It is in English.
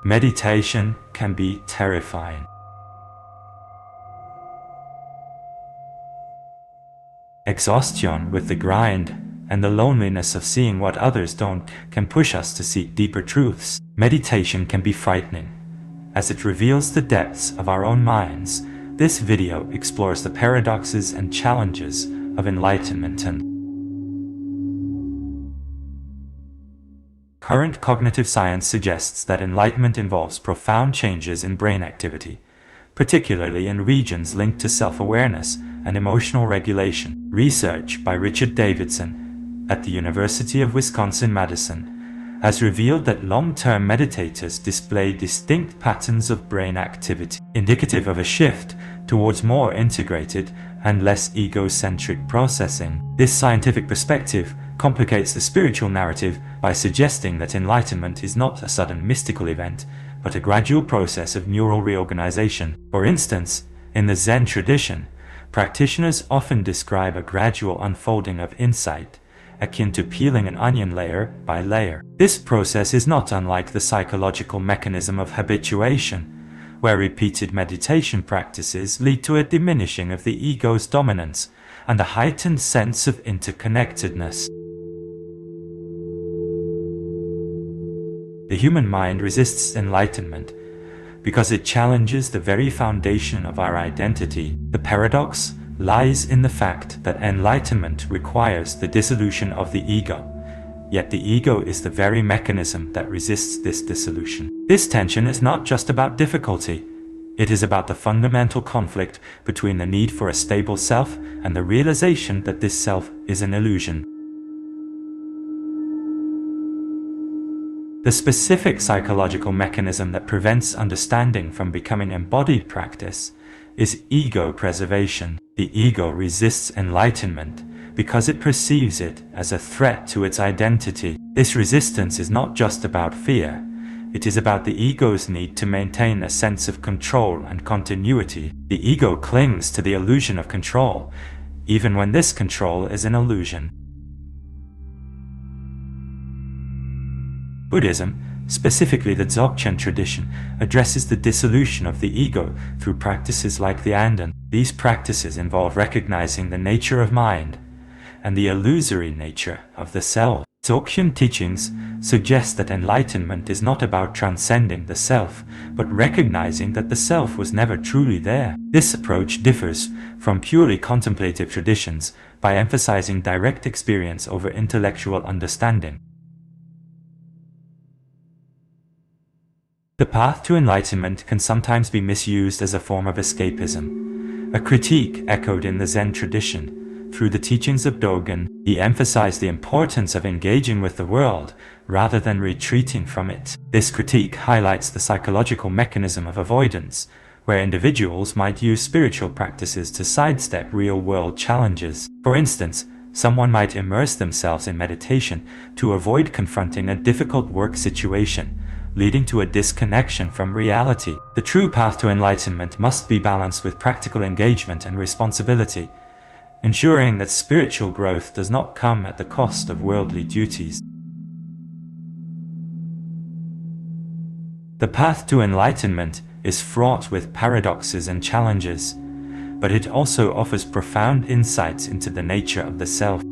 Meditation can be terrifying. Exhaustion with the grind and the loneliness of seeing what others don't can push us to seek deeper truths. Meditation can be frightening, as it reveals the depths of our own minds. This video explores the paradoxes and challenges of enlightenment and current cognitive science suggests that enlightenment involves profound changes in brain activity, particularly in regions linked to self-awareness and emotional regulation. Research by Richard Davidson at the University of Wisconsin-Madison has revealed that long-term meditators display distinct patterns of brain activity, indicative of a shift towards more integrated and less egocentric processing. This scientific perspective complicates the spiritual narrative by suggesting that enlightenment is not a sudden mystical event, but a gradual process of neural reorganization. For instance, in the Zen tradition, practitioners often describe a gradual unfolding of insight, akin to peeling an onion layer by layer. This process is not unlike the psychological mechanism of habituation, where repeated meditation practices lead to a diminishing of the ego's dominance and a heightened sense of interconnectedness. The human mind resists enlightenment because it challenges the very foundation of our identity. The paradox lies in the fact that enlightenment requires the dissolution of the ego, yet the ego is the very mechanism that resists this dissolution. This tension is not just about difficulty, it is about the fundamental conflict between the need for a stable self and the realization that this self is an illusion. The specific psychological mechanism that prevents understanding from becoming embodied practice is ego preservation. The ego resists enlightenment because it perceives it as a threat to its identity. This resistance is not just about fear, it is about the ego's need to maintain a sense of control and continuity. The ego clings to the illusion of control, even when this control is an illusion. Buddhism, specifically the Dzogchen tradition, addresses the dissolution of the ego through practices like the Anden. These practices involve recognizing the nature of mind and the illusory nature of the self. Dzogchen teachings suggest that enlightenment is not about transcending the self, but recognizing that the self was never truly there. This approach differs from purely contemplative traditions by emphasizing direct experience over intellectual understanding. The path to enlightenment can sometimes be misused as a form of escapism, a critique echoed in the Zen tradition. Through the teachings of Dogen, he emphasized the importance of engaging with the world rather than retreating from it. This critique highlights the psychological mechanism of avoidance, where individuals might use spiritual practices to sidestep real-world challenges. For instance, someone might immerse themselves in meditation to avoid confronting a difficult work situation, leading to a disconnection from reality. The true path to enlightenment must be balanced with practical engagement and responsibility, ensuring that spiritual growth does not come at the cost of worldly duties. The path to enlightenment is fraught with paradoxes and challenges, but it also offers profound insights into the nature of the self.